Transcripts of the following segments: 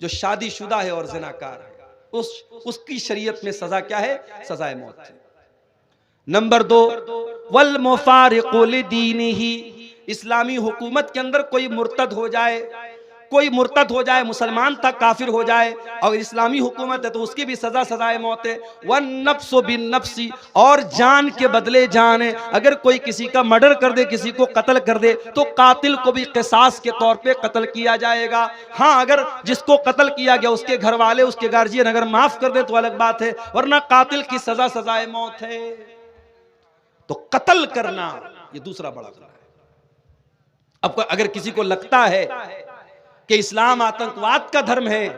जो शादीशुदा है और ज़िनाकार है, उसकी शरीयत में सजा क्या है? सजाए मौत है। नंबर 2, वल मुफारिकु लिदीनिही, इस्लामी हुकूमत के अंदर कोई मुर्तद हो जाए, मुसलमान था काफिर हो जाए, और इस्लामी हुकूमत है तो उसकी भी सजा सजाए मौत है। वन नफ्सु बिन नफ्सी, और जान के बदले जान है। अगर कोई किसी का मर्डर कर दे, किसी को कत्ल कर दे, तो कातिल को भी क़िसास के तौर पे कत्ल किया जाएगा। हाँ, अगर जिसको कत्ल किया गया उसके घर वाले, उसके गार्जियन अगर माफ कर दे तो अलग बात है, वरना कातिल की सजा सजाए मौत है। तो कत्ल करना ये दूसरा बड़ा गुनाह है। अब अगर किसी को लगता है कि इस्लाम आतंकवाद का धर्म है,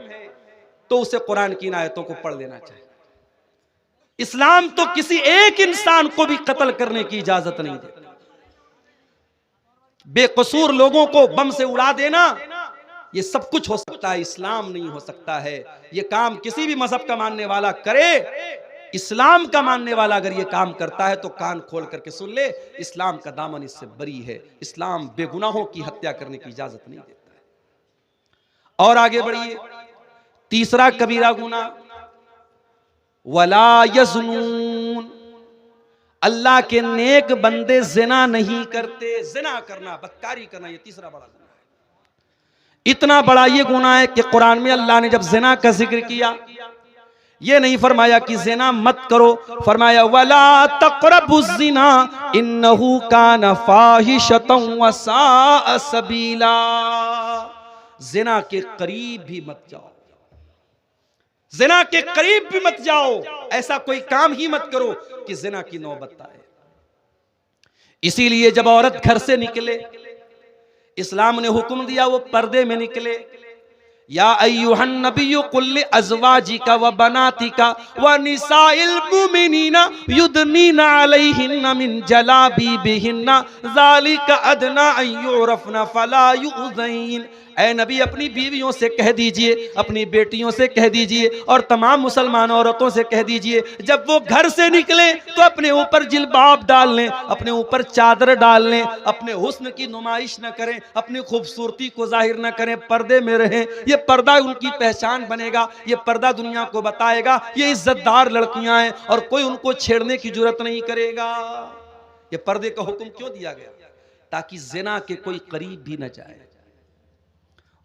तो उसे कुरान की इन आयतों को पढ़ लेना चाहिए। इस्लाम तो किसी एक इंसान को भी कत्ल करने की इजाजत नहीं देता। बेकसूर लोगों को बम से उड़ा देना, ये सब कुछ हो सकता है, इस्लाम नहीं हो सकता है। ये काम किसी भी मजहब का मानने वाला करे, इस्लाम का मानने वाला अगर ये काम करता है तो कान खोल करके सुन ले, इस्लाम का दामन इससे बरी है। इस्लाम बेगुनाहों की हत्या करने की इजाजत नहीं देता है। और आगे बढ़िए, तीसरा कबीरा गुनाह, वला यज़्नून, अल्लाह के नेक बंदे जिना नहीं करते। जिना करना, बदकारी करना, ये तीसरा बड़ा गुनाह है। इतना बड़ा ये गुनाह है कि कुरान में अल्लाह ने जब जिना का जिक्र किया, ये नहीं फरमाया कि जिना मत करो, फरमाया वला तक़रबुज़्ज़िना इन्नहु कान फ़ाहिशतन व साअ सबीला। जिना के करीब भी मत जाओ, जिना के करीब भी मत जाओ, ऐसा कोई काम ही मत करो कि जिना की नौबत आए। इसीलिए जब औरत घर से निकले, इस्लाम ने हुक्म दिया वो पर्दे में निकले। या अय्युहन नबिय्यु कुल अज़वाजिका व बनातिका व निसाइल मुमिनीना युदनीना अलैहिन्ना मिन जलाबीबिहिन्ना ज़ालिका अदना अन युरफ़ना फला युज़ैन। ऐ नबी, अपनी बीवियों से कह दीजिए, अपनी बेटियों से कह दीजिए, और तमाम मुसलमान औरतों से कह दीजिए, जब वो घर से निकले तो अपने ऊपर जिल्बाब डाल लें, अपने ऊपर चादर डाल लें, अपने हुस्न की नुमाइश न करें, अपनी खूबसूरती को जाहिर न करें, पर्दे में रहें। ये पर्दा उनकी पहचान बनेगा, ये पर्दा दुनिया को बताएगा ये इज्जतदार लड़कियां हैं और कोई उनको छेड़ने की जरूरत नहीं करेगा। ये पर्दे का हुक्म क्यों दिया गया? ताकि ज़िना के कोई करीब भी न जाए।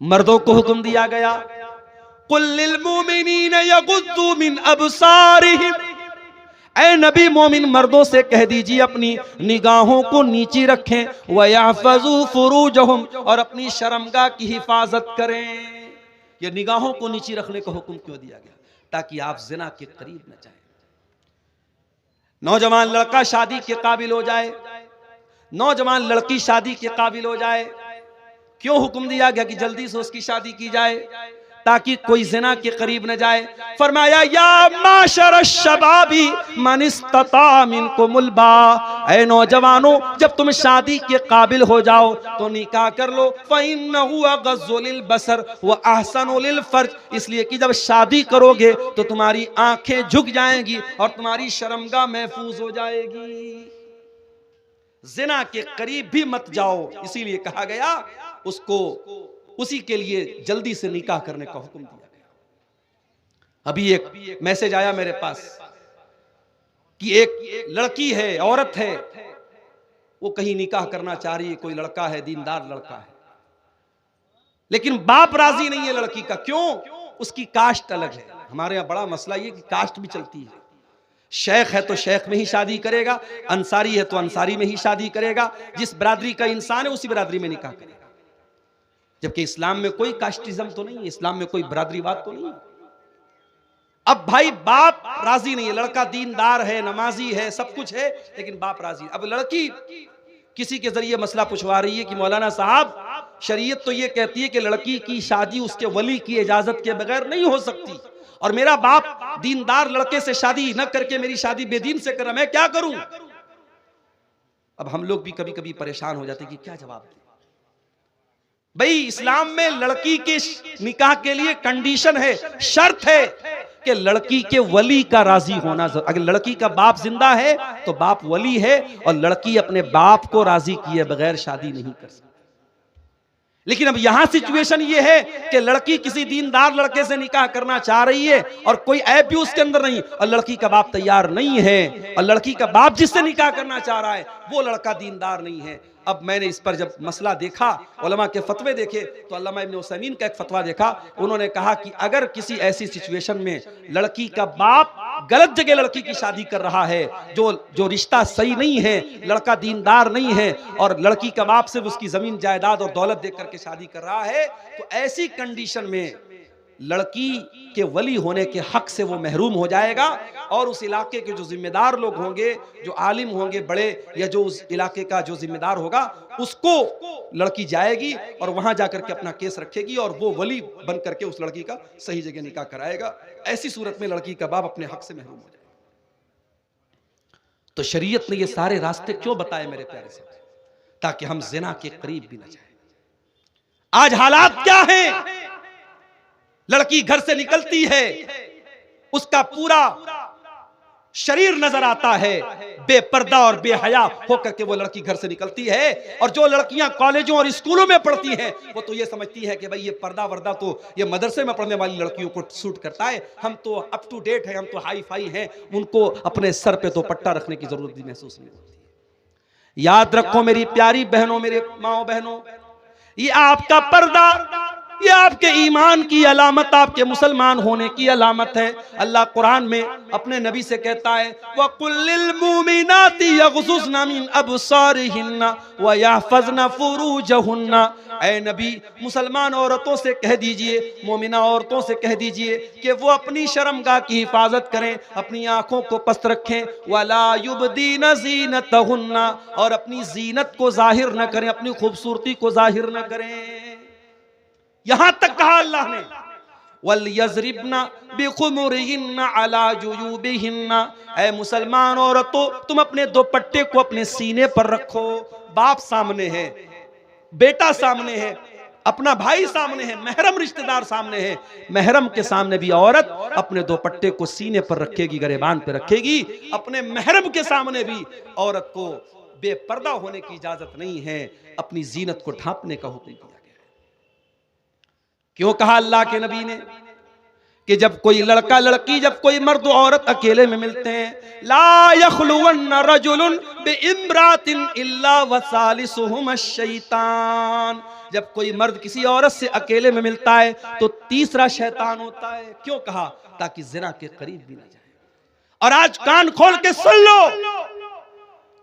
मर्दों को हुक्म दिया गया, कुल लिल मुमिनीन यगुद्दू मिन अबसारिहिम। ऐ नबी, मोमिन मर्दों से कह दीजिए अपनी निगाहों को नीची रखें, व यहफज़ू फुरूजहुम, और अपनी शर्मगाह की हिफाजत करें। ये निगाहों को नीची रखने का हुक्म क्यों दिया गया? ताकि आप जिना के करीब न जाए। नौजवान लड़का शादी के काबिल हो जाए, नौजवान लड़की शादी के काबिल हो जाए, क्यों हुक्म दिया गया कि जल्दी से उसकी शादी की जाए? ताकि कोई जिना के करीब न जाए। फरमाया या माशर शबाबी मन इस्तता मिनकुमुल बा, ऐ नौजवानों, जब तुम शादी के काबिल हो जाओ तो निकाह कर लो। फ़इन्नहु अग़ज़्ज़ु लिल बसर व अहसनु लिल फ़र्ज, इसलिए कि जब शादी करोगे तो तुम्हारी आंखें झुक जाएंगी और तुम्हारी शर्मगाह महफूज हो जाएगी। जिना के करीब भी मत जाओ, इसीलिए कहा गया उसको, उसी के लिए जल्दी से निकाह करने का हुक्म दिया गया। अभी एक मैसेज आया मेरे पास कि एक लड़की है, औरत है, वो कहीं निकाह करना चाह रही है, कोई लड़का है, दीनदार लड़का है, लेकिन बाप राजी नहीं है लड़की का। क्यों? उसकी कास्ट अलग है। हमारे यहाँ बड़ा मसला ये कि कास्ट भी चलती है। शेख है तो शेख में ही शादी करेगा, अंसारी है तो अंसारी में ही शादी करेगा, जिस बिरादरी का इंसान है उसी बिरादरी में निकाह करेगा। जबकि इस्लाम में कोई कास्टिज्म तो नहीं है, इस्लाम में कोई बिरादरीवाद तो नहीं है। अब भाई बाप राजी नहीं है, लड़का दीनदार है, नमाजी है, सब कुछ है, लेकिन बाप राजी। अब लड़की किसी के जरिए मसला पूछवा रही है कि मौलाना साहब, शरीयत तो ये कहती है कि लड़की की शादी उसके वली की इजाजत के बगैर नहीं हो सकती, और मेरा बाप दीनदार लड़के से शादी न करके मेरी शादी बेदीन से कर रहा, मैं क्या करूं? अब हम लोग भी कभी कभी परेशान हो जाते कि क्या जवाब दें। भाई इस्लाम में लड़की के निकाह के लिए कंडीशन है, शर्त है कि लड़की के वली का राजी होना। अगर लड़की का बाप जिंदा है तो बाप वली है, और लड़की अपने बाप को राजी किए बगैर शादी नहीं कर सकती। लेकिन अब यहां सिचुएशन ये है कि लड़की किसी दीनदार लड़के से निकाह करना चाह रही है और कोई ऐप भी उसके अंदर नहीं, और लड़की का बाप तैयार नहीं है, और लड़की का बाप जिससे निकाह करना चाह रहा है वो लड़का दीनदार नहीं है। अब मैंने इस पर जब मसला देखा, उलमा के फतवे देखे, तो अल्लामा इब्न उसैमीन का एक फतवा देखा। उन्होंने कहा कि अगर किसी ऐसी सिचुएशन में लड़की का बाप गलत जगह लड़की की शादी कर रहा है, जो रिश्ता सही नहीं है, लड़का दीनदार नहीं है, और लड़की का बाप सिर्फ उसकी जमीन जायदाद और दौलत देकर के शादी कर रहा है, तो ऐसी कंडीशन में लड़की के वली होने के हक से वो महरूम हो जाएगा, और उस इलाके के जो जिम्मेदार लोग होंगे, जो आलिम होंगे बड़े, या जो उस इलाके का जो जिम्मेदार होगा, उसको लड़की जाएगी और वहां जाकर के अपना केस रखेगी और वो वली बन करके उस लड़की का सही जगह निकाह कराएगा। ऐसी सूरत में लड़की का बाप अपने हक से महरूम हो जाएगा। तो शरीयत ने ये सारे रास्ते क्यों बताए मेरे प्यारे से? ताकि हम जिना के करीब भी न जाए। आज हालात क्या हैं? लड़की घर से निकलती है, उसका पूरा शरीर नजर आता है, बेपर्दा और बेहया होकर के वो लड़की घर से निकलती है। और जो लड़कियां कॉलेजों और स्कूलों में पढ़ती हैं, वो तो ये समझती है कि भाई ये पर्दा वर्दा तो ये मदरसे में पढ़ने वाली लड़कियों को सूट करता है, हम तो अप टू डेट है, हम तो हाई फाई हैं, उनको अपने सर पे तो पट्टा रखने की जरूरत भी महसूस नहीं होती है। याद रखो मेरी प्यारी बहनों, मेरे माओ बहनों, ये आपका पर्दा, ये आपके ईमान की अलामत, आपके मुसलमान होने की अलामत है। अल्लाह कुरान में अपने नबी से कहता है, वकुल्लिल मुमिनाति यग़ज़ुज़्न मिन अबसारिहिन्ना व यहफ़ज़्न फ़ुरूजहुन्ना। ऐ नबी, मुसलमान औरतों से कह दीजिए, मोमिना औरतों से कह दीजिए कि वो अपनी शर्मगाह की हिफाजत करें, अपनी आंखों को पस्त रखें, वला युबदीन ज़ीनतहुन्ना, और अपनी जीनत को जाहिर न करें, अपनी खूबसूरती को जाहिर न करें। यहां तक कहा अल्लाह ने, वलयज़रिबना बिखुमुरिहिन्ना अला जुयूबिहिन्ना। ऐ मुसलमान औरतों, तुम अपने दुपट्टे को अपने सीने पर रखो। बाप सामने है, बेटा सामने है, अपना भाई सामने है, महरम रिश्तेदार सामने है, महरम के सामने भी औरत अपने दुपट्टे को सीने पर रखेगी, गरेबान पे रखेगी। अपने महरम के सामने भी औरत को बेपर्दा होने की इजाजत नहीं है, अपनी जीनत को ढांपने का हुक्म दिया। क्यों कहा अल्लाह के नबी ने कि जब कोई लड़का लड़की, जब कोई मर्द औरत अकेले में मिलते हैं, ला यखलुवन्न रजुलुन बिइम्रातिन इल्ला वसालिसुहुम अश-शैतान। जब कोई मर्द किसी औरत से अकेले में मिलता है तो तीसरा शैतान होता है। क्यों कहा? ताकि जिना के करीब भी ना जाए। और आज कान खोल के सुन लो,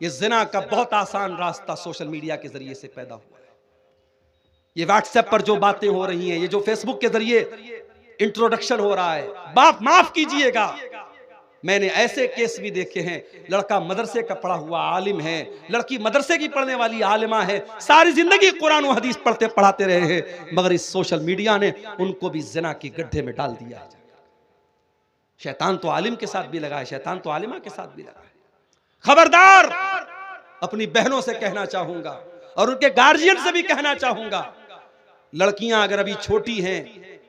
ये जिना का बहुत आसान रास्ता सोशल मीडिया के जरिए से पैदा हुआ है। ये व्हाट्सएप पर जो बातें हो रही हैं, ये जो फेसबुक के जरिए इंट्रोडक्शन हो रहा है, बाप माफ कीजिएगा, मैंने ऐसे केस भी देखे हैं, लड़का मदरसे का पढ़ा हुआ आलिम है, लड़की मदरसे की पढ़ने वाली आलिमा है, सारी जिंदगी कुरान और हदीस पढ़ते पढ़ाते रहे हैं, मगर इस सोशल मीडिया ने उनको भी जिना के गड्ढे में डाल दिया है। शैतान तो आलिम के साथ भी लगा है, शैतान तो आलिमा के साथ भी लगा है। खबरदार, अपनी बहनों से कहना चाहूंगा और उनके गार्जियन से भी कहना चाहूंगा, लड़कियां अगर अभी छोटी हैं,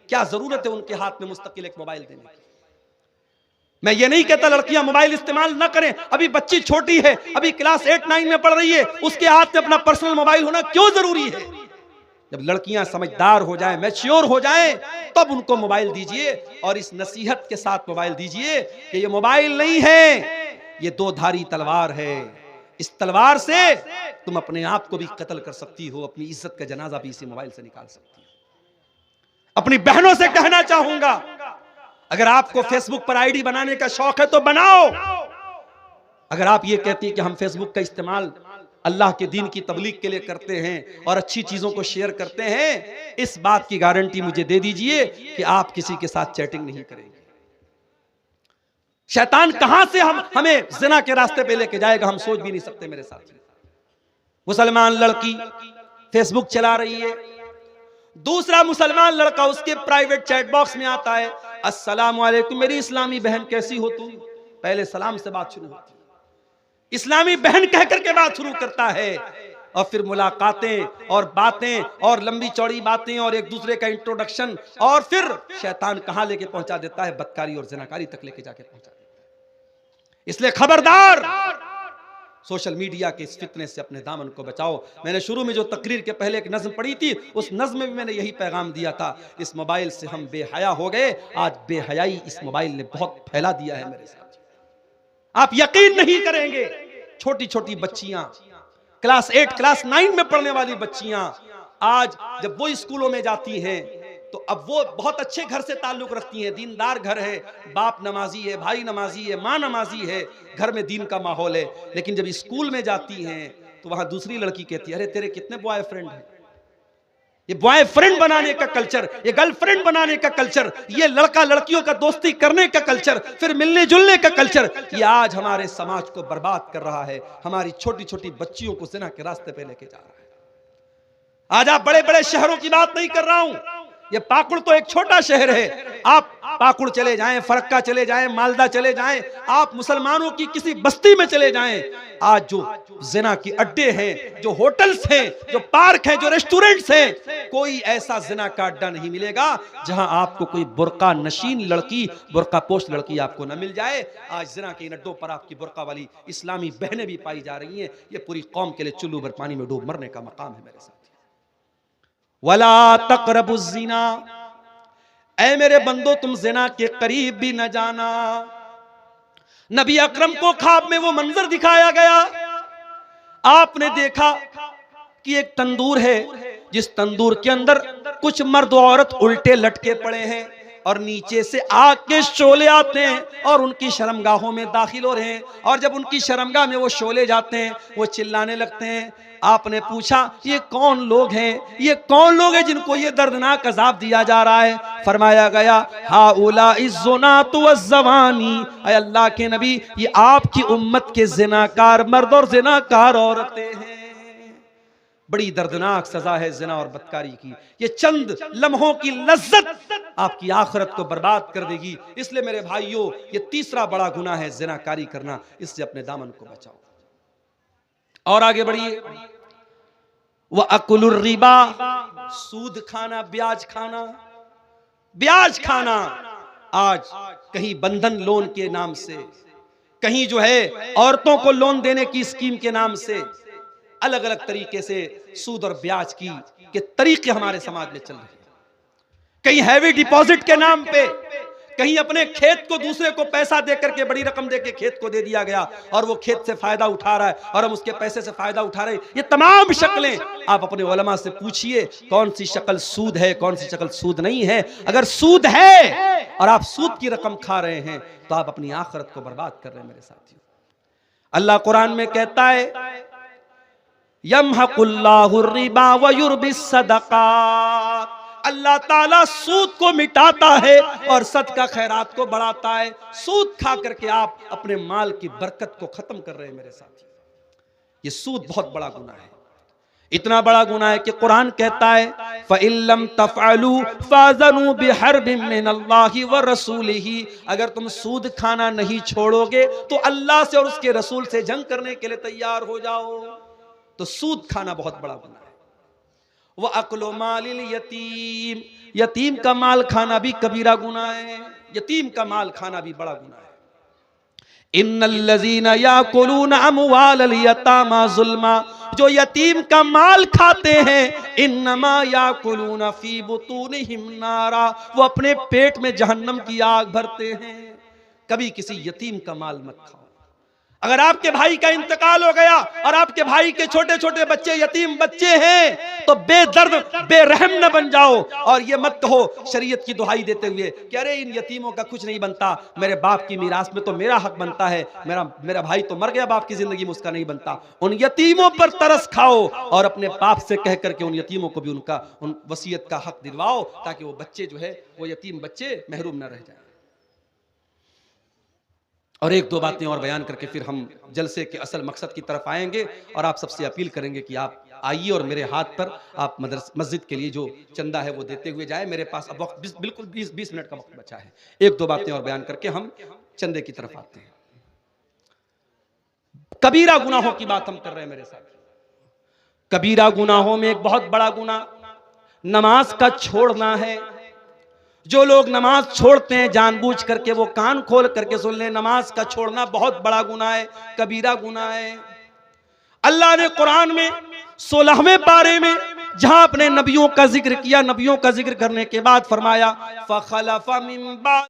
क्या जरूरत है उनके हाथ में मुस्तकिल एक मोबाइल देने की? मैं ये नहीं कहता लड़कियां मोबाइल इस्तेमाल ना करें, अभी बच्ची छोटी है, अभी क्लास 8-9 में पढ़ रही है, उसके हाथ में अपना पर्सनल मोबाइल होना क्यों जरूरी है? जब लड़कियां समझदार हो जाएं, मैच्योर हो जाएं, तब उनको मोबाइल दीजिए और इस नसीहत के साथ मोबाइल दीजिए कि ये मोबाइल नहीं है, ये दो धारी तलवार है। इस तलवार से तुम अपने आप को भी कत्ल कर सकती हो, अपनी इज्जत का जनाजा भी इसी मोबाइल से निकाल सकती हो। अपनी बहनों से कहना चाहूंगा, अगर आपको फेसबुक पर आईडी बनाने का शौक है तो बनाओ। अगर आप ये कहती हैं कि हम फेसबुक का इस्तेमाल अल्लाह के दीन की तबलीग के लिए करते हैं और अच्छी चीजों को शेयर करते हैं, इस बात की गारंटी मुझे दे दीजिए कि आप किसी के साथ चैटिंग नहीं करेंगे। शैतान कहां से हमें जिना के रास्ते पे लेके जाएगा, हम सोच भी नहीं सकते। मेरे साथ मुसलमान लड़की फेसबुक चला रही है, दूसरा मुसलमान लड़का उसके प्राइवेट चैट बॉक्स में आता है, अस्सलाम वालेकुम मेरी इस्लामी बहन कैसी हो तुम। पहले सलाम से बात शुरू होती है, इस्लामी बहन कहकर के बात शुरू करता है, और फिर मुलाकातें और बातें और लंबी चौड़ी बातें और एक दूसरे का इंट्रोडक्शन, और फिर शैतान कहां लेके पहुंचा देता है, बदकारी और जिनाकारी तक लेके जाके पहुंचा देता है। इसलिए खबरदार, सोशल मीडिया के इस फितने से अपने दामन को बचाओ। मैंने शुरू में जो तकरीर के पहले एक नज़्म पढ़ी थी, उस नज़्म में भी मैंने यही पैगाम दिया था। इस मोबाइल से हम बेहया हो गए। आज बेहयाई इस मोबाइल ने बहुत फैला दिया है मेरे साथ। आप यकीन नहीं करेंगे, छोटी छोटी बच्चियां, क्लास 8 क्लास 9 में पढ़ने वाली बच्चियां, आज जब वो स्कूलों में जाती हैं तो अब वो बहुत अच्छे घर से ताल्लुक रखती हैं, दीनदार घर है, बाप नमाजी है, भाई नमाजी है, माँ नमाजी है, घर में दीन का माहौल है। लेकिन जब स्कूल में जाती हैं तो वहां दूसरी लड़की कहती है, अरे तेरे कितने बॉयफ्रेंड हैं। ये बॉयफ्रेंड बनाने का कल्चर, ये गर्लफ्रेंड बनाने का कल्चर, ये लड़का लड़कियों का दोस्ती करने का कल्चर, फिर मिलने जुलने का कल्चर, ये आज हमारे समाज को बर्बाद कर रहा है। हमारी छोटी छोटी बच्चियों को ज़िना के रास्ते पे लेके जा रहा है। आज आप बड़े बड़े शहरों की बात नहीं कर रहा हूं, ये पाकुड़ तो एक छोटा शहर है। आप पाकुड़ चले जाएं, फरक्का चले जाएं, मालदा चले जाएं, आप मुसलमानों की किसी बस्ती में चले जाएं, आज जो जिना की अड्डे हैं, जो होटल्स हैं, जो पार्क हैं, जो रेस्टोरेंट्स हैं, कोई ऐसा जिना का अड्डा नहीं मिलेगा जहां आपको कोई बुर्का नशीन लड़की, बुर्का पोस्ट लड़की आपको न मिल जाए। आज जिना के इन अड्डों पर आपकी बुर्का वाली इस्लामी बहनें भी पाई जा रही हैं। ये पूरी कौम के लिए चुल्लू भर पानी में डूब मरने का मकाम है मेरे साथ। वला तक़रबुज़्ज़िना, ऐ मेरे बंदो तुम जिना के करीब भी न जाना। नबी अकरम को ख्वाब में वो मंजर दिखाया गया। आपने देखा कि एक तंदूर है, जिस तंदूर के अंदर कुछ मर्द औरत उल्टे लटके पड़े हैं और नीचे से आग के शोले आते हैं और उनकी शर्मगाहों में दाखिल हो रहे हैं। और जब उनकी शर्मगाह में वो शोले जाते हैं, वो चिल्लाने लगते हैं। आपने पूछा ये कौन लोग हैं, ये कौन लोग हैं जिनको ये दर्दनाक अजाब दिया जा रहा है। फरमाया गया हाउला इज़्ज़ुनातु वज़्ज़वानी, ऐ अल्लाह के नबी ये आपकी उम्मत के ज़िनाकार मर्द और ज़िनाकार औरतें हैं। बड़ी दर्दनाक सजा है ज़िना और बदकारी की। ये चंद लम्हों की लज्जत आपकी आखिरत को बर्बाद कर देगी। इसलिए मेरे भाइयों, ये तीसरा बड़ा गुनाह है ज़िनाकारी करना। इससे अपने दामन को बचाओ। और आगे बढ़िए, वह अकुलुर रिबा, सूद खाना, ब्याज खाना। ब्याज खाना आज कहीं बंधन लोन के नाम से, कहीं जो है औरतों को लोन देने की स्कीम के नाम से, अलग अलग तरीके से सूद और ब्याज के तरीके हमारे समाज में चल रहे हैं। कहीं हैवी डिपॉजिट के नाम पे, कहीं अपने खेत को दूसरे को पैसा देकर के, बड़ी रकम देके खेत को दे दिया गया और वो खेत से फायदा उठा रहा है और हम उसके पैसे से फायदा उठा रहे हैं। ये तमाम शक्लें आप अपने उलमा से पूछिए कौन सी शक्ल सूद है, कौन सी शक्ल सूद नहीं है। अगर सूद है और आप सूद की रकम खा रहे हैं तो आप अपनी आखिरत को बर्बाद कर रहे हैं मेरे साथियों। अल्लाह कुरान में कहता है यमहकुल्लाहु रिबा व युर्बिस सदक़ात, अल्लाह ताला सूद को मिटाता है और सदका खैरात को बढ़ाता है। सूद खा करके आप अपने माल की बरकत को खत्म कर रहे हैं मेरे साथी। ये सूद बहुत बड़ा गुनाह है, इतना बड़ा गुनाह है कि कुरान कहता है फ़इल्लम तफ़अलू फ़ाज़नू बिहर्बिम मिनल्लाहि व रसूलिही, अगर तुम सूद खाना नहीं छोड़ोगे तो अल्लाह से और उसके रसूल से जंग करने के लिए तैयार हो जाओ। तो सूद खाना बहुत बड़ा गुनाह है। वह अक्लो मालिल यतीम, यतीम का माल खाना भी कबीरा गुनाह है। यतीम का माल खाना भी बड़ा गुनाह है। इन्नल्लज़ीना याकुलूना अमवालल यतामा ज़ुल्मा, जो यतीम का माल खाते हैं इन्नमा याकुलूना फी बुतूनिहिम नारा, वो अपने पेट में जहन्नम की आग भरते हैं। कभी किसी यतीम का माल मत खाओ। अगर आपके भाई का इंतकाल हो गया और आपके भाई के छोटे छोटे बच्चे यतीम बच्चे हैं तो बेदर्द बेरहम न बन जाओ और ये मत कहो शरीयत की दुहाई देते हुए कि अरे इन यतीमों का कुछ नहीं बनता, मेरे बाप की मीरास में तो मेरा हक बनता है, मेरा भाई तो मर गया, बाप की जिंदगी में उसका नहीं बनता। उन यतीमों पर तरस खाओ और अपने बाप से कह करके उन यतीमों को भी उन वसीयत का हक दिलवाओ ताकि वो बच्चे जो है वो यतीम बच्चे महरूम न रह जाए। और एक दो बातें और बयान करके फिर हम जलसे के असल मकसद की तरफ आएंगे और आप सबसे अपील करेंगे कि आप आइए और मेरे हाथ पर आप मस्जिद के लिए जो चंदा है वो देते हुए जाए। मेरे पास अब वक्त बिल्कुल 20 मिनट का वक्त बचा है। एक दो बातें और बयान करके हम चंदे की तरफ आते हैं। कबीरा गुनाहों की बात हम कर रहे हैं मेरे साथ। कबीरा गुनाहों में एक बहुत बड़ा गुनाह नमाज का छोड़ना है। जो लोग नमाज छोड़ते हैं जानबूझ करके, वो कान खोल करके सुन लें, नमाज का छोड़ना बहुत बड़ा गुनाह है, कबीरा गुनाह है। अल्लाह ने कुरान में 16वें पारे में जहां अपने नबियों का जिक्र किया, नबियों का जिक्र करने के बाद फरमाया फखलफ मिन बाद